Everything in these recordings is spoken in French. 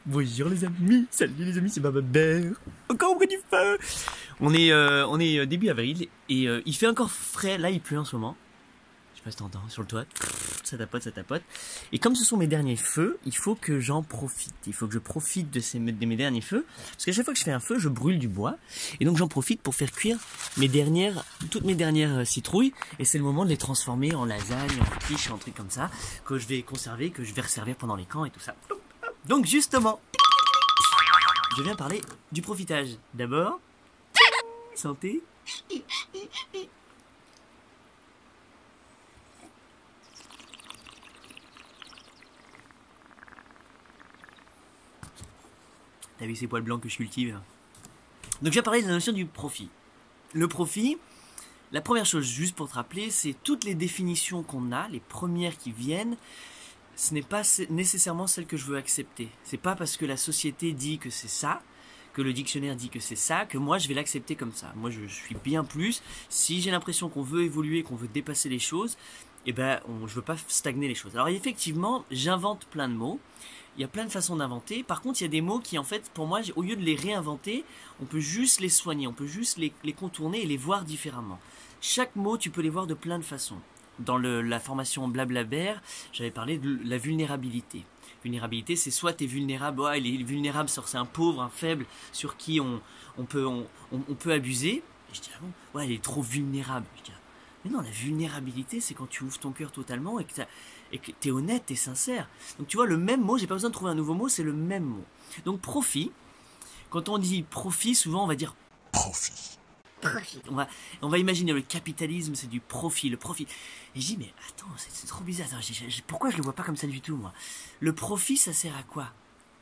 Bonjour les amis, salut les amis, c'est Baba Bear. Encore auprès du feu. On est début avril et il fait encore frais, là il pleut en ce moment. Je sais pas si t'entends, sur le toit, ça tapote, ça tapote. Et comme ce sont mes derniers feux, il faut que j'en profite. Il faut que je profite de mes derniers feux. Parce qu'à chaque fois que je fais un feu, je brûle du bois. Et donc j'en profite pour faire cuire toutes mes dernières citrouilles. Et c'est le moment de les transformer en lasagne, en quiche, en trucs comme ça. Que je vais conserver, que je vais resservir pendant les camps et tout ça. Donc justement, je viens parler du profitage. D'abord, santé. T'as vu ces poils blancs que je cultive? Donc je vais parler de la notion du profit. Le profit, la première chose, juste pour te rappeler, c'est toutes les définitions qu'on a, les premières qui viennent, ce n'est pas nécessairement celle que je veux accepter. C'est pas parce que la société dit que c'est ça, que le dictionnaire dit que c'est ça, que moi je vais l'accepter comme ça. Moi je suis bien plus. Si j'ai l'impression qu'on veut évoluer, qu'on veut dépasser les choses, eh ben je veux pas stagner les choses. Alors effectivement, j'invente plein de mots. Il y a plein de façons d'inventer. Par contre, il y a des mots qui, en fait, pour moi, au lieu de les réinventer, on peut juste les soigner, on peut juste les contourner et les voir différemment. Chaque mot, tu peux les voir de plein de façons. Dans la formation Blablaber, j'avais parlé de la vulnérabilité. Vulnérabilité, c'est soit tu es vulnérable, il est vulnérable, c'est un pauvre, un faible, sur qui on peut abuser. Et je dis, ah bon, ouais, il est trop vulnérable. Je dis, mais non, la vulnérabilité, c'est quand tu ouvres ton cœur totalement et que tu es honnête, tu es sincère. Donc tu vois, le même mot, j'ai pas besoin de trouver un nouveau mot, c'est le même mot. Donc profit, quand on dit profit, souvent on va dire profit. Profit. On va imaginer le capitalisme, c'est du profit, le profit. Et je dis, mais attends, c'est trop bizarre. Attends, pourquoi je le vois pas comme ça du tout, moi? Le profit, ça sert à quoi?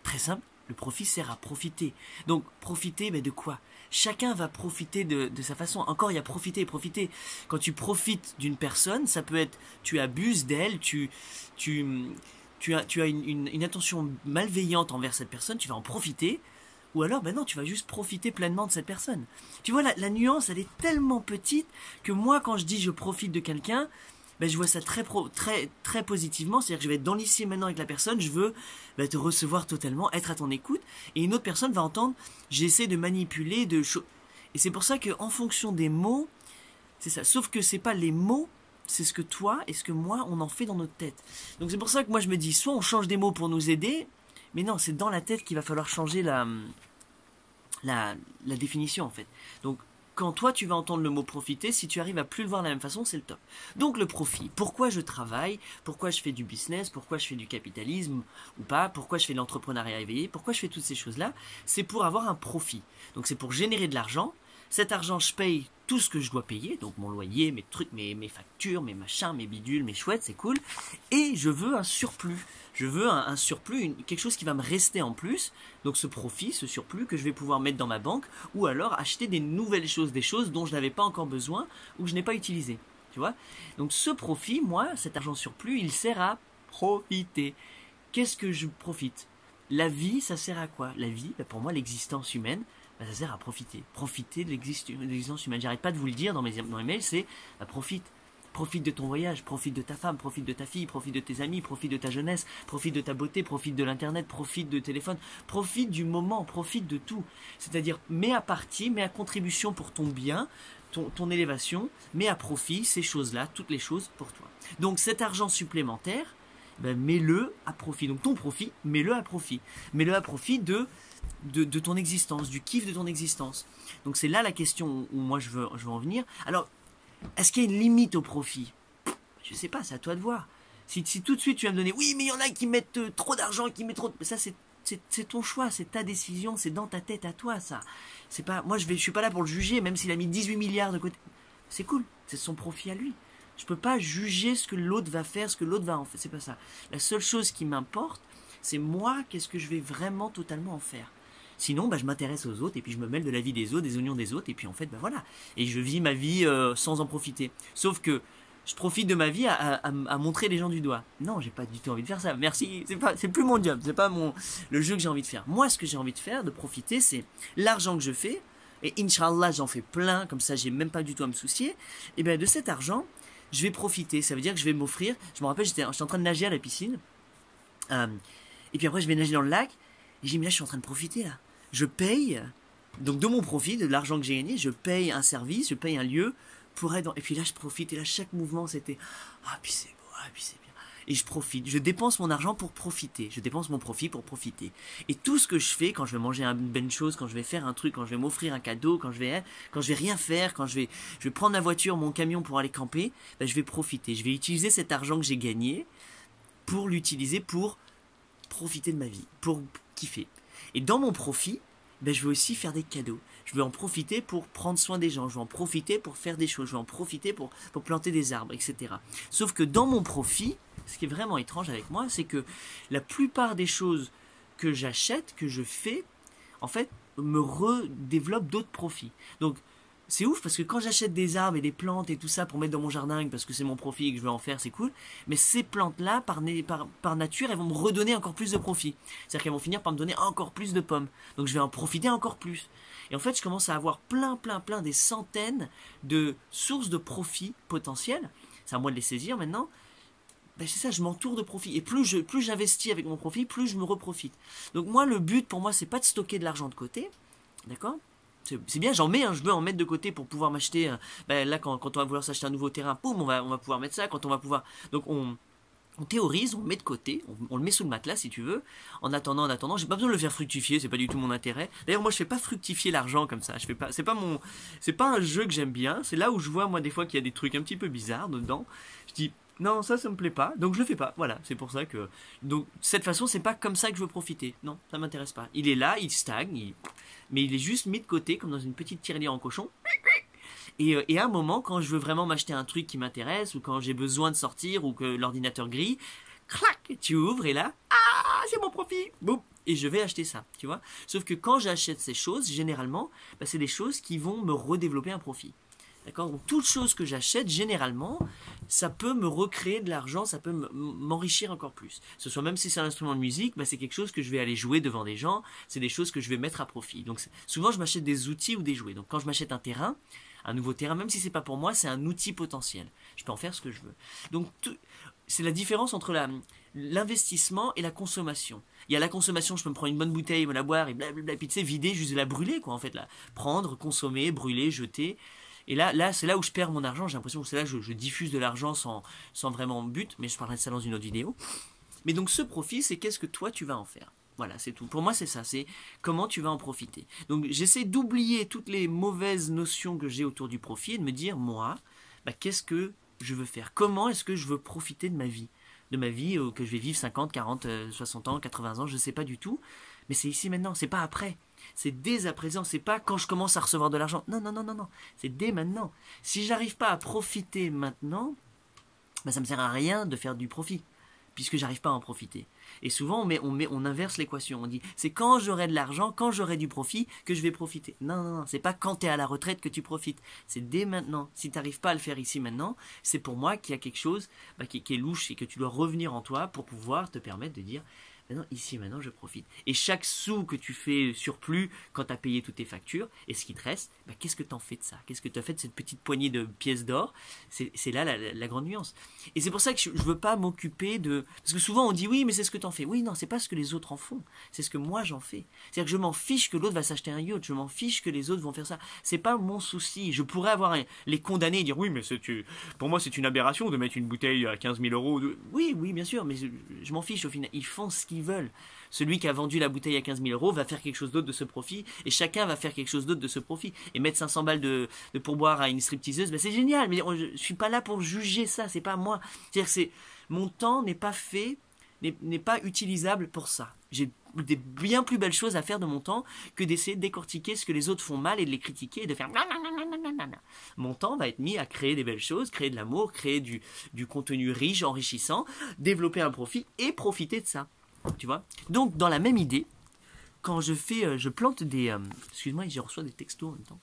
Très simple, le profit sert à profiter. Donc, profiter, mais de quoi? Chacun va profiter de sa façon. Encore, il y a profiter et profiter. Quand tu profites d'une personne, ça peut être, tu abuses d'elle, tu as une attention malveillante envers cette personne, tu vas en profiter. Ou alors, ben non, tu vas juste profiter pleinement de cette personne. Tu vois, la nuance, elle est tellement petite que moi, quand je dis je profite de quelqu'un, ben je vois ça très positivement. C'est-à-dire que je vais être dans l'ici maintenant avec la personne, je veux te recevoir totalement, être à ton écoute. Et une autre personne va entendre, j'essaie de manipuler, et c'est pour ça qu'en fonction des mots, c'est ça. Sauf que c'est pas les mots, c'est ce que toi et ce que moi, on en fait dans notre tête. Donc c'est pour ça que moi, je me dis, soit on change des mots pour nous aider, mais non, c'est dans la tête qu'il va falloir changer la définition en fait. Donc quand toi tu vas entendre le mot profiter, si tu arrives à plus le voir de la même façon, c'est le top. Donc le profit, pourquoi je travaille, pourquoi je fais du business, pourquoi je fais du capitalisme ou pas, pourquoi je fais de l'entrepreneuriat éveillé, pourquoi je fais toutes ces choses-là, c'est pour avoir un profit. Donc c'est pour générer de l'argent. Cet argent, je paye tout ce que je dois payer, donc mon loyer, mes trucs, mes factures, mes machins, mes bidules, mes chouettes, c'est cool. Et je veux un surplus. Je veux un surplus, quelque chose qui va me rester en plus. Donc ce profit, ce surplus que je vais pouvoir mettre dans ma banque ou alors acheter des nouvelles choses, des choses dont je n'avais pas encore besoin ou que je n'ai pas utilisé. Tu vois? Donc ce profit, moi, cet argent surplus, il sert à profiter. Qu'est-ce que je profite? La vie, ça sert à quoi? La vie, pour moi, l'existence humaine, ça sert à profiter. Profiter de l'existence humaine. J'arrête pas de vous le dire dans mes mails, c'est profite. Profite de ton voyage, profite de ta femme, profite de ta fille, profite de tes amis, profite de ta jeunesse, profite de ta beauté, profite de l'internet, profite de téléphone, profite du moment, profite de tout. C'est-à-dire, mets à partie, mets à contribution pour ton bien, ton élévation, mets à profit ces choses-là, toutes les choses pour toi. Donc cet argent supplémentaire, mets-le à profit. Donc ton profit, mets-le à profit. Mets-le à profit de ton existence, du kiff de ton existence. Donc c'est là la question où moi je veux en venir. Alors, est-ce qu'il y a une limite au profit? Je sais pas, c'est à toi de voir. Si tout de suite tu vas me donner, oui mais il y en a qui mettent trop d'argent, qui mettent trop de... Ça c'est ton choix, c'est ta décision, c'est dans ta tête à toi ça. C'est pas, moi je suis pas là pour le juger, même s'il a mis 18 milliards de côté. C'est cool, c'est son profit à lui. Je peux pas juger ce que l'autre va faire, ce que l'autre va en faire, c'est pas ça. La seule chose qui m'importe, c'est moi, qu'est-ce que je vais vraiment totalement en faire. Sinon, je m'intéresse aux autres et puis je me mêle de la vie des autres, des oignons des autres et puis en fait, voilà. Et je vis ma vie sans en profiter. Sauf que je profite de ma vie à montrer les gens du doigt. Non, j'ai pas du tout envie de faire ça. Merci, c'est plus mon job, c'est pas le jeu que j'ai envie de faire. Moi, ce que j'ai envie de faire, de profiter, c'est l'argent que je fais. Et Inch'Allah, j'en fais plein, comme ça, j'ai même pas du tout à me soucier. Et bien, de cet argent, je vais profiter. Ça veut dire que je vais m'offrir. Je me rappelle, j'étais en train de nager à la piscine. Et puis après, je vais nager dans le lac. Et j'ai dit, mais là, je suis en train de profiter, là. Je paye, donc de mon profit, de l'argent que j'ai gagné, je paye un service, je paye un lieu pour être dans... Et puis là, je profite. Et là, chaque mouvement, c'était, ah, puis c'est beau, ah, puis c'est bien. Et je profite. Je dépense mon argent pour profiter. Je dépense mon profit pour profiter. Et tout ce que je fais, quand je vais manger une bonne chose, quand je vais faire un truc, quand je vais m'offrir un cadeau, quand je vais rien faire, quand je vais prendre la voiture, mon camion pour aller camper, ben, je vais profiter. Je vais utiliser cet argent que j'ai gagné pour l'utiliser pour profiter de ma vie, pour kiffer. Et dans mon profit, ben, je vais aussi faire des cadeaux. Je vais en profiter pour prendre soin des gens. Je vais en profiter pour faire des choses. Je vais en profiter pour planter des arbres, etc. Sauf que dans mon profit, ce qui est vraiment étrange avec moi, c'est que la plupart des choses que j'achète, que je fais, en fait, me redéveloppent d'autres profits. Donc, c'est ouf parce que quand j'achète des arbres et des plantes et tout ça pour mettre dans mon jardin parce que c'est mon profit et que je veux en faire, c'est cool. Mais ces plantes-là, par nature, elles vont me redonner encore plus de profit. C'est-à-dire qu'elles vont finir par me donner encore plus de pommes. Donc je vais en profiter encore plus. Et en fait, je commence à avoir plein, des centaines de sources de profit potentiels. C'est à moi de les saisir maintenant. Ben c'est ça, je m'entoure de profit. Et plus j'investis avec mon profit, plus je me reprofite. Donc moi, le but pour moi, c'est pas de stocker de l'argent de côté. D'accord ? C'est bien, j'en mets, je veux en mettre de côté pour pouvoir m'acheter. Ben là, quand on va vouloir s'acheter un nouveau terrain, boum, on va pouvoir mettre ça. Quand on va pouvoir. Donc on théorise, on le met de côté, on le met sous le matelas si tu veux. En attendant, j'ai pas besoin de le faire fructifier, c'est pas du tout mon intérêt. D'ailleurs, moi, je fais pas fructifier l'argent comme ça. Je fais pas, c'est pas un jeu que j'aime bien. C'est là où je vois moi des fois qu'il y a des trucs un petit peu bizarres dedans. Je dis non, ça me plaît pas, donc je le fais pas. Voilà, c'est pour ça que. Donc, de cette façon, c'est pas comme ça que je veux profiter. Non, ça m'intéresse pas. Il est là, il stagne, mais il est juste mis de côté, comme dans une petite tirelire en cochon. Et à un moment, quand je veux vraiment m'acheter un truc qui m'intéresse, ou quand j'ai besoin de sortir, ou que l'ordinateur grille, clac, tu ouvres, et là, ah, c'est mon profit, boum, et je vais acheter ça, tu vois. Sauf que quand j'achète ces choses, généralement, bah, c'est des choses qui vont me redévelopper un profit. D'accord ? Donc, toute chose que j'achète, généralement, ça peut me recréer de l'argent, ça peut m'enrichir encore plus. Ce soit même si c'est un instrument de musique, bah, c'est quelque chose que je vais aller jouer devant des gens, c'est des choses que je vais mettre à profit. Donc, souvent, je m'achète des outils ou des jouets. Donc, quand je m'achète un nouveau terrain, même si c'est pas pour moi, c'est un outil potentiel. Je peux en faire ce que je veux. Donc, c'est la différence entre l'investissement et la consommation. Il y a la consommation, je peux me prendre une bonne bouteille, me la boire et blablabla, puis tu sais, vider, juste la brûler, quoi, en fait, là. Prendre, consommer, brûler, jeter. Et là, c'est là où je perds mon argent. J'ai l'impression que c'est là que je diffuse de l'argent sans vraiment but, mais je parlerai de ça dans une autre vidéo. Mais donc ce profit, c'est qu'est-ce que toi tu vas en faire. Voilà, c'est tout. Pour moi, c'est ça, c'est comment tu vas en profiter. Donc j'essaie d'oublier toutes les mauvaises notions que j'ai autour du profit et de me dire, moi, bah, qu'est-ce que je veux faire. Comment est-ce que je veux profiter de ma vie. De ma vie que je vais vivre 50, 40, 60 ans, 80 ans, je ne sais pas du tout. Mais c'est ici maintenant, c'est pas après. C'est dès à présent, c'est pas quand je commence à recevoir de l'argent. Non, c'est dès maintenant. Si j'arrive pas à profiter maintenant, bah ça me sert à rien de faire du profit, puisque j'arrive pas à en profiter. Et souvent on inverse l'équation. On dit c'est quand j'aurai de l'argent, quand j'aurai du profit que je vais profiter. Non, c'est pas quand tu es à la retraite que tu profites. C'est dès maintenant. Si tu n'arrives pas à le faire ici maintenant, c'est pour moi qu'il y a quelque chose qui est louche et que tu dois revenir en toi pour pouvoir te permettre de dire maintenant, ici, maintenant, je profite. Et chaque sou que tu fais surplus quand tu as payé toutes tes factures, et ce qui te reste, bah, qu'est-ce que tu en fais de ça? Qu'est-ce que tu as fait de cette petite poignée de pièces d'or? C'est là la grande nuance. Et c'est pour ça que je ne veux pas m'occuper de... Parce que souvent on dit oui, mais c'est ce que tu en fais. Oui, non, c'est pas ce que les autres en font. C'est ce que moi j'en fais. C'est-à-dire que je m'en fiche que l'autre va s'acheter un yacht. Je m'en fiche que les autres vont faire ça. C'est pas mon souci. Je pourrais avoir les condamner et dire oui, mais pour moi c'est une aberration de mettre une bouteille à 15 000 euros. Oui, bien sûr, mais je m'en fiche au final. Ils font ce qu'ils veulent. Celui qui a vendu la bouteille à 15 000 euros va faire quelque chose d'autre de ce profit, et chacun va faire quelque chose d'autre de ce profit. Et mettre 500 balles de pourboire à une stripteaseuse, ben c'est génial, mais je suis pas là pour juger ça, c'est pas moi. C'est-à-dire mon temps n'est pas fait, n'est pas utilisable pour ça. J'ai des bien plus belles choses à faire de mon temps que d'essayer de décortiquer ce que les autres font mal et de les critiquer et de faire non. Mon temps va être mis à créer des belles choses, créer de l'amour, créer du contenu riche, enrichissant, développer un profit et profiter de ça. Tu vois. Donc dans la même idée, quand je plante des excuse-moi, je reçois des textos en même temps.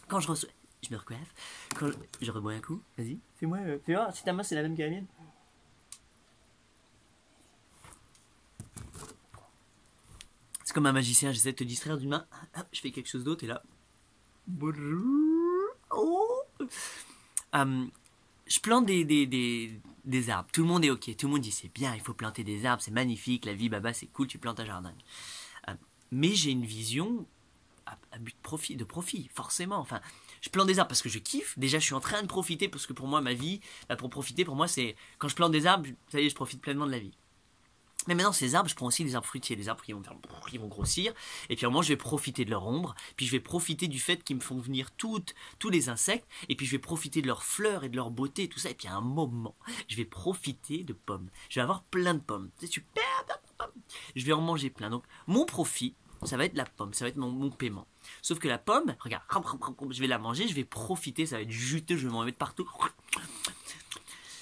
Quand je reçois, je me recoiffe. Quand je rebois un coup, vas-y, fais-moi, fais voir si ta main c'est la même que la mienne. C'est comme un magicien, j'essaie de te distraire d'une main, je fais quelque chose d'autre et là, bonjour. Oh. je plante des arbres. Tout le monde est ok. Tout le monde dit c'est bien, il faut planter des arbres, c'est magnifique, la vie, baba, c'est cool, tu plantes un jardin. Mais j'ai une vision à but de profit, forcément. Enfin, je plante des arbres parce que je kiffe. Déjà, je suis en train de profiter parce que pour moi, ma vie, pour profiter, pour moi, c'est quand je plante des arbres, ça y est, je profite pleinement de la vie. Mais maintenant, ces arbres, je prends aussi des arbres fruitiers, des arbres qui vont grossir. Et puis, à un moment, je vais profiter de leur ombre. Puis, je vais profiter du fait qu'ils me font venir tous les insectes. Et puis, je vais profiter de leurs fleurs et de leur beauté, tout ça. Et puis, à un moment, je vais profiter de pommes. Je vais avoir plein de pommes. C'est super, je vais en manger plein. Donc, mon profit, ça va être la pomme. Ça va être mon paiement. Sauf que la pomme, regarde, je vais la manger, je vais profiter. Ça va être juteux, je vais m'en mettre partout.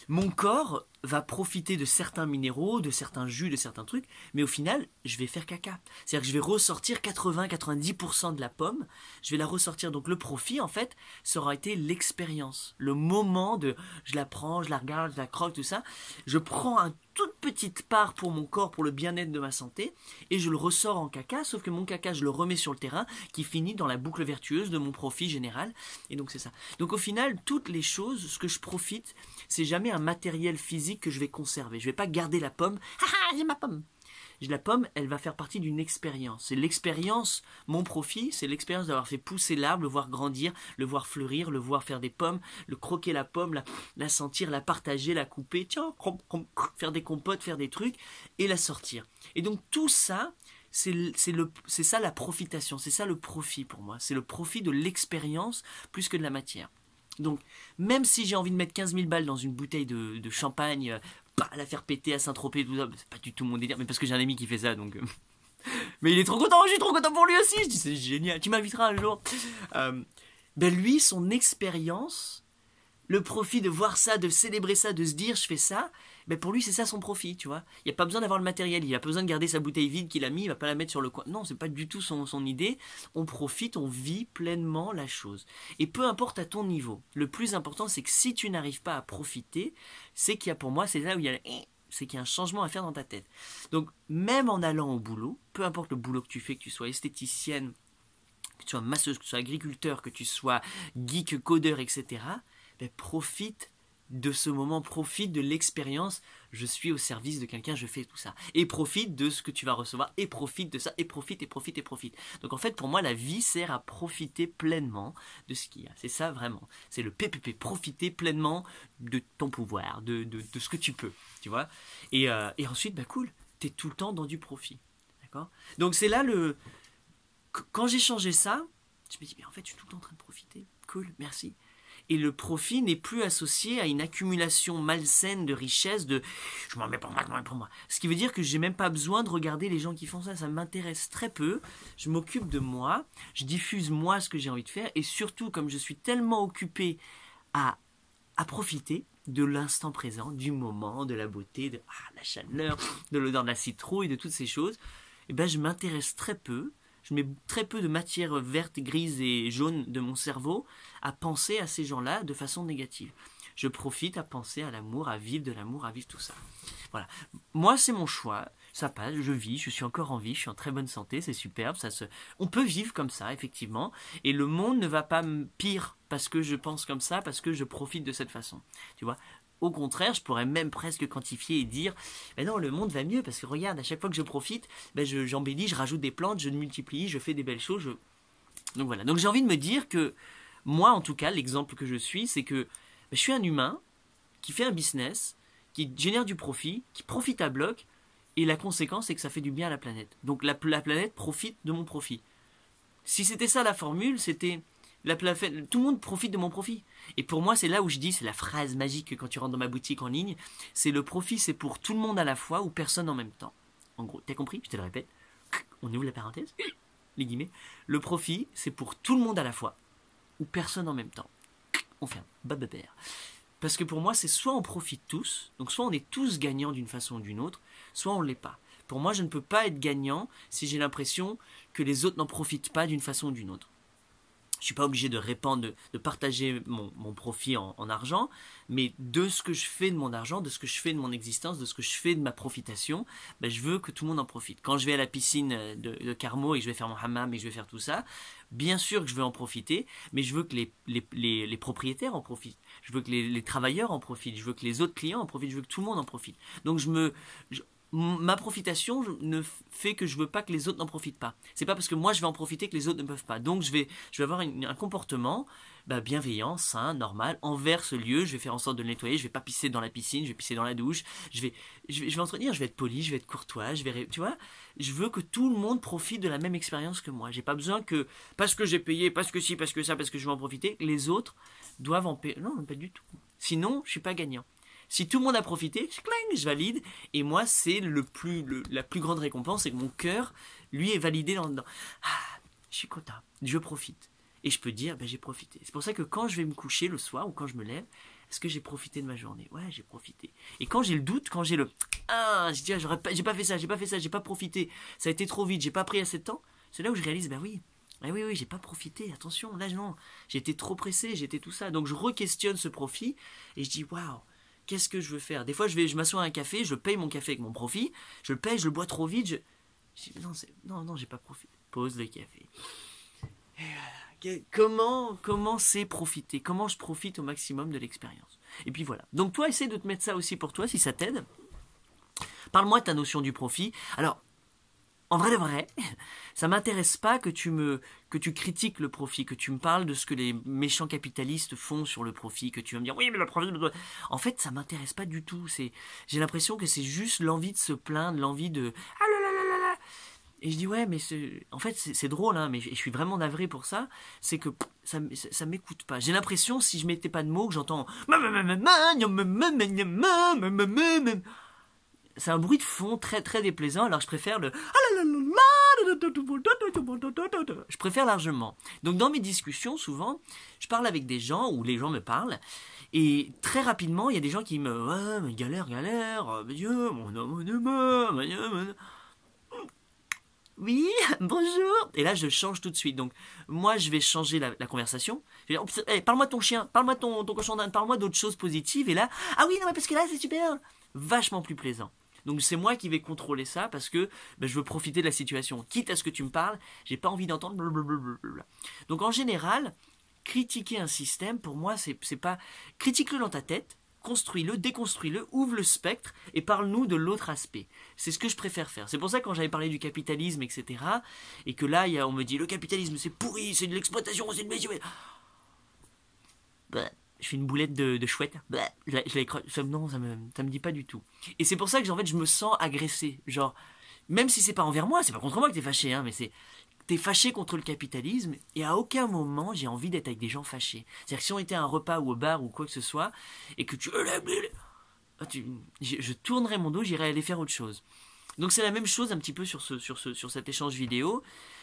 Mon corps va profiter de certains minéraux, de certains jus, de certains trucs, mais au final, je vais faire caca. C'est-à-dire que je vais ressortir 80-90% de la pomme, je vais la ressortir. Donc le profit, en fait, ça aura été l'expérience. Le moment de, je la prends, je la regarde, je la croque, tout ça. Je prends une toute petite part pour mon corps, pour le bien-être de ma santé, et je le ressors en caca, sauf que mon caca, je le remets sur le terrain, qui finit dans la boucle vertueuse de mon profit général. Et donc c'est ça. Donc au final, toutes les choses, ce que je profite, c'est jamais un matériel physique que je vais conserver. Je vais pas garder la pomme. Ah, j'ai ma pomme. La pomme, elle va faire partie d'une expérience. C'est l'expérience, mon profit, c'est l'expérience d'avoir fait pousser l'arbre, le voir grandir, le voir fleurir, le voir faire des pommes, le croquer la pomme, la sentir, la partager, la couper, tiens, faire des compotes, faire des trucs, et la sortir. Et donc tout ça, c'est ça la profitation, c'est ça le profit pour moi. C'est le profit de l'expérience plus que de la matière. Donc, même si j'ai envie de mettre 15 000 balles dans une bouteille de champagne, la faire péter à Saint-Tropez, tout ça, c'est pas du tout mon délire, mais parce que j'ai un ami qui fait ça, donc... Mais il est trop content, je suis trop content pour lui aussi, je dis c'est génial, tu m'inviteras un jour. Lui, son expérience, le profit de voir ça, de célébrer ça, de se dire je fais ça, pour lui c'est ça son profit, tu vois. Il n'y a pas besoin d'avoir le matériel, il n'a pas besoin de garder sa bouteille vide qu'il a mis, il va pas la mettre sur le coin. Non, c'est pas du tout son idée. On profite, on vit pleinement la chose. Et peu importe à ton niveau, le plus important c'est que si tu n'arrives pas à profiter, c'est qu'il y a pour moi, c'est là où il y a c'est qu'il y a un changement à faire dans ta tête. Donc même en allant au boulot, peu importe le boulot que tu fais, que tu sois esthéticienne, que tu sois masseuse, que tu sois agriculteur, que tu sois geek, codeur, etc., profite de ce moment, profite de l'expérience, je suis au service de quelqu'un, je fais tout ça. Et profite de ce que tu vas recevoir, et profite de ça, et profite, et profite, et profite. Donc en fait, pour moi, la vie sert à profiter pleinement de ce qu'il y a. C'est ça vraiment. C'est le PPP, profiter pleinement de ton pouvoir, de ce que tu peux, tu vois. Et ensuite, cool, t'es tout le temps dans du profit. D'accord ? Donc c'est là quand j'ai changé ça, je me dis, en fait, je suis tout le temps en train de profiter. Cool, merci. Et le profit n'est plus associé à une accumulation malsaine de richesse, de je m'en mets pour moi, je m'en mets pour moi. Ce qui veut dire que j'ai même pas besoin de regarder les gens qui font ça, ça m'intéresse très peu. Je m'occupe de moi, je diffuse moi ce que j'ai envie de faire, et surtout comme je suis tellement occupé à profiter de l'instant présent, du moment, de la beauté, de la chaleur, de l'odeur de la citrouille, de toutes ces choses, je m'intéresse très peu. Je mets très peu de matière verte, grise et jaune de mon cerveau à penser à ces gens-là de façon négative. Je profite à penser à l'amour, à vivre de l'amour, à vivre tout ça. Voilà. Moi, c'est mon choix. Ça passe, je vis, je suis encore en vie, je suis en très bonne santé, c'est superbe. On peut vivre comme ça, effectivement. Et le monde ne va pas pire parce que je pense comme ça, parce que je profite de cette façon. Tu vois ? Au contraire, je pourrais même presque quantifier et dire non, le monde va mieux parce que regarde, à chaque fois que je profite, j'embellis, je rajoute des plantes, je multiplie, je fais des belles choses. Donc voilà. Donc j'ai envie de me dire que moi, en tout cas, l'exemple que je suis, c'est que je suis un humain qui fait un business, qui génère du profit, qui profite à bloc, et la conséquence, c'est que ça fait du bien à la planète. Donc la planète profite de mon profit. Si c'était ça la formule, c'était... tout le monde profite de mon profit. Et pour moi, c'est là où je dis, c'est la phrase magique quand tu rentres dans ma boutique en ligne, c'est le profit, c'est pour tout le monde à la fois ou personne en même temps. En gros, t'as compris ? Je te le répète. On ouvre la parenthèse, les guillemets. Le profit, c'est pour tout le monde à la fois ou personne en même temps. On ferme. Bababère. Parce que pour moi, c'est soit on profite tous, donc soit on est tous gagnants d'une façon ou d'une autre, soit on ne l'est pas. Pour moi, je ne peux pas être gagnant si j'ai l'impression que les autres n'en profitent pas d'une façon ou d'une autre. Je suis pas obligé de répandre, de partager mon profit en argent, mais de ce que je fais de mon argent, de ce que je fais de mon existence, de ce que je fais de ma profitation, ben je veux que tout le monde en profite. Quand je vais à la piscine de Carmo et que je vais faire mon hammam et que je vais faire tout ça, bien sûr que je vais en profiter, mais je veux que les propriétaires en profitent. Je veux que les travailleurs en profitent. Je veux que les autres clients en profitent. Je veux que tout le monde en profite. Donc ma profitation ne fait que je veux pas que les autres n'en profitent pas. C'est pas parce que moi je vais en profiter que les autres ne peuvent pas. Donc je vais avoir un comportement bienveillant, sain, normal envers ce lieu. Je vais faire en sorte de le nettoyer. Je vais pas pisser dans la piscine. Je vais pisser dans la douche. Je vais entretenir. Je vais être poli. Je vais être courtois. tu vois. Je veux que tout le monde profite de la même expérience que moi. J'ai pas besoin que parce que j'ai payé, parce que si, parce que ça, parce que je vais en profiter, les autres doivent en payer. Non, pas du tout. Sinon, je suis pas gagnant. Si tout le monde a profité, je valide. Et moi, c'est la plus grande récompense, c'est que mon cœur, lui, est validé dans je suis content, je profite. Et je peux dire, j'ai profité. C'est pour ça que quand je vais me coucher le soir ou quand je me lève, est-ce que j'ai profité de ma journée? Ouais, j'ai profité. Et quand j'ai le doute, quand j'ai je dis, j'ai pas fait ça, j'ai pas profité, ça a été trop vite, j'ai pas pris assez de temps, c'est là où je réalise, oui, j'ai pas profité, attention, là non, j'étais trop pressé, j'étais tout ça. Donc je re-questionne ce profit et je dis, waouh, qu'est-ce que je veux faire? Des fois, je m'assois à un café, je paye mon café avec mon profit, je le paye, je le bois trop vite, je dis, non, j'ai pas profité. Pose le café. Comment c'est profiter? Comment je profite au maximum de l'expérience? Et puis voilà. Donc toi, essaie de te mettre ça aussi pour toi, si ça t'aide. Parle-moi de ta notion du profit. Alors, en vrai de vrai, ça m'intéresse pas que tu critiques le profit, que tu me parles de ce que les méchants capitalistes font sur le profit, que tu vas me dire oui mais le profit. En fait, ça m'intéresse pas du tout. J'ai l'impression que c'est juste l'envie de se plaindre, l'envie de ah là là là là là. Et je dis ouais mais en fait c'est drôle hein, mais je suis vraiment navré pour ça. C'est que ça m'écoute pas. J'ai l'impression si je mettais pas de mots que j'entends c'est un bruit de fond très très déplaisant, alors je préfère je préfère largement. Donc dans mes discussions, souvent, je parle avec des gens, ou les gens me parlent, et très rapidement, il y a des gens qui me mais galère, Dieu, oui, bonjour. Et là, je change tout de suite. Donc, moi, je vais changer la conversation. Je vais dire, hey, parle-moi de ton chien, parle-moi de ton cochon d'Inde, parle-moi d'autres choses positives. Et là, ah oui, non, mais parce que là, c'est super. Vachement plus plaisant. Donc c'est moi qui vais contrôler ça parce que je veux profiter de la situation. Quitte à ce que tu me parles, j'ai pas envie d'entendre blablabla. Donc en général, critiquer un système, pour moi, c'est pas... Critique-le dans ta tête, construis-le, déconstruis-le, ouvre le spectre et parle-nous de l'autre aspect. C'est ce que je préfère faire. C'est pour ça que quand j'avais parlé du capitalisme, etc., et que là, on me dit, le capitalisme, c'est pourri, c'est de l'exploitation, c'est de... Je fais une boulette de chouette. Non, ça me dit pas du tout. Et c'est pour ça que en fait, je me sens agressé. Genre, même si c'est pas envers moi, c'est pas contre moi que t'es fâché, hein, mais t'es fâché contre le capitalisme, et à aucun moment j'ai envie d'être avec des gens fâchés. C'est-à-dire que si on était à un repas ou au bar ou quoi que ce soit, et que je tournerais mon dos, j'irais aller faire autre chose. Donc c'est la même chose un petit peu sur cet échange vidéo.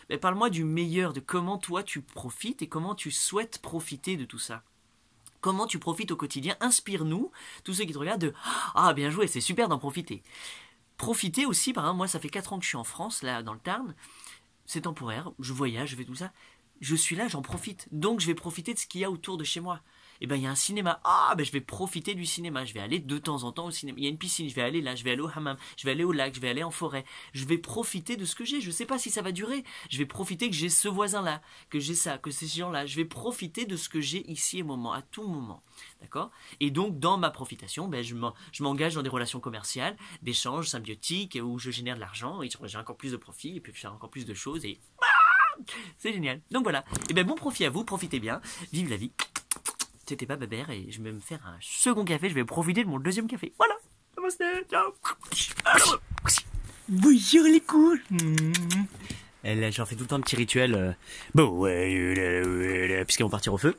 Mais parle-moi du meilleur, de comment toi tu profites et comment tu souhaites profiter de tout ça. Comment tu profites au quotidien? Inspire-nous, tous ceux qui te regardent, de « Ah, bien joué, c'est super d'en profiter ». Profiter aussi, par exemple, moi ça fait 4 ans que je suis en France, là, dans le Tarn, c'est temporaire, je voyage, je fais tout ça. Je suis là, j'en profite. Donc je vais profiter de ce qu'il y a autour de chez moi. Et il y a un cinéma. Je vais profiter du cinéma. Je vais aller de temps en temps au cinéma. Il y a une piscine, je vais aller là, je vais aller au hammam, je vais aller au lac, je vais aller en forêt. Je vais profiter de ce que j'ai. Je ne sais pas si ça va durer. Je vais profiter que j'ai ce voisin-là, que j'ai ça, que ces gens-là. Je vais profiter de ce que j'ai ici à tout moment. D'accord? Et donc, dans ma profitation, je m'engage dans des relations commerciales, d'échanges symbiotiques, où je génère de l'argent, et j'ai encore plus de profit, et puis faire encore plus de choses, et c'est génial. Donc voilà. Et bon profit à vous, profitez bien, vive la vie. C'était pas Babert, et je vais me faire un second café, je vais profiter de mon deuxième café. Voilà. Namaste, ciao. Bonjour les cours. Et là, j'en fais tout le temps un petit rituel. Puisqu'ils vont partir au feu.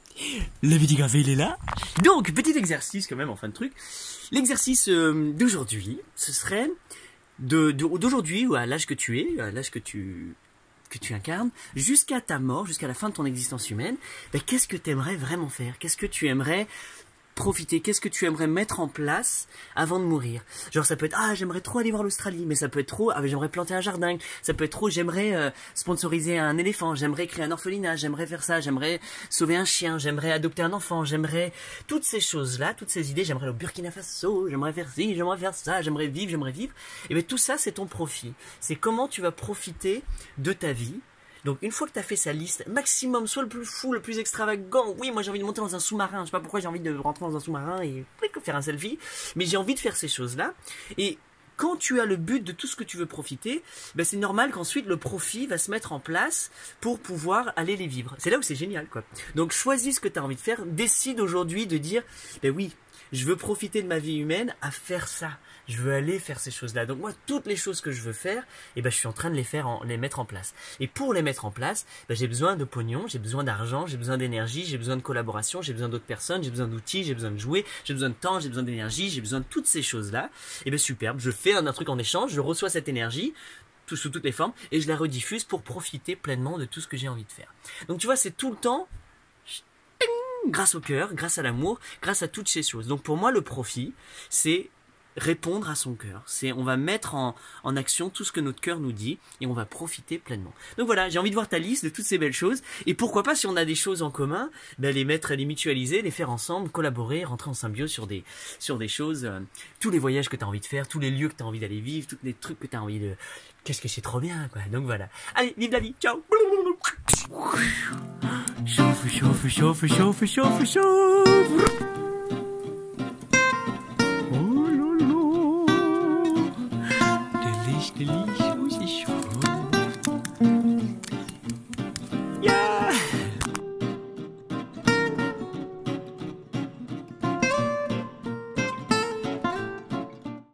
Le petit café, il est là. Donc, petit exercice quand même en fin de truc. L'exercice d'aujourd'hui, ce serait d'aujourd'hui, ou à l'âge que tu es, à l'âge que tu incarnes, jusqu'à ta mort, jusqu'à la fin de ton existence humaine, qu'est-ce que tu aimerais vraiment faire? Qu'est-ce que tu aimerais profiter? Qu'est-ce que tu aimerais mettre en place avant de mourir? Genre ça peut être ah j'aimerais trop aller voir l'Australie, mais ça peut être trop ah j'aimerais planter un jardin, ça peut être trop j'aimerais sponsoriser un éléphant, j'aimerais créer un orphelinat, j'aimerais faire ça, j'aimerais sauver un chien, j'aimerais adopter un enfant, j'aimerais toutes ces choses là, toutes ces idées, j'aimerais aller au Burkina Faso, j'aimerais faire ci, j'aimerais faire ça, j'aimerais vivre, et bien tout ça c'est ton profit, c'est comment tu vas profiter de ta vie. Donc une fois que tu as fait sa liste, maximum, soit le plus fou, le plus extravagant, oui moi j'ai envie de monter dans un sous-marin, je sais pas pourquoi j'ai envie de rentrer dans un sous-marin et faire un selfie, mais j'ai envie de faire ces choses-là, et quand tu as le but de tout ce que tu veux profiter, ben c'est normal qu'ensuite le profit va se mettre en place pour pouvoir aller les vivre. C'est là où c'est génial quoi. Donc choisis ce que tu as envie de faire, décide aujourd'hui de dire, ben oui, je veux profiter de ma vie humaine à faire ça. Je veux aller faire ces choses-là. Donc moi, toutes les choses que je veux faire, eh ben, je suis en train de les mettre en place. Et pour les mettre en place, ben, j'ai besoin de pognon, j'ai besoin d'argent, j'ai besoin d'énergie, j'ai besoin de collaboration, j'ai besoin d'autres personnes, j'ai besoin d'outils, j'ai besoin de jouer, j'ai besoin de temps, j'ai besoin d'énergie, j'ai besoin de toutes ces choses-là. Et ben superbe, je fais un truc en échange, je reçois cette énergie, sous toutes les formes, et je la rediffuse pour profiter pleinement de tout ce que j'ai envie de faire. Donc tu vois, c'est tout le temps grâce au cœur, grâce à l'amour, grâce à toutes ces choses. Donc pour moi, le profit, c'est répondre à son cœur. C'est on va mettre en action tout ce que notre cœur nous dit et on va profiter pleinement. Donc voilà, j'ai envie de voir ta liste de toutes ces belles choses et pourquoi pas si on a des choses en commun, ben les mettre, les mutualiser, les faire ensemble, collaborer, rentrer en symbiose sur des choses, tous les voyages que tu as envie de faire, tous les lieux que tu as envie d'aller vivre, tous les trucs que tu as envie de... Qu'est-ce que c'est trop bien quoi. Donc voilà. Allez, vive la vie. Ciao. Chauffe, chauffe, chauffe, chauffe, chauffe, chauffe.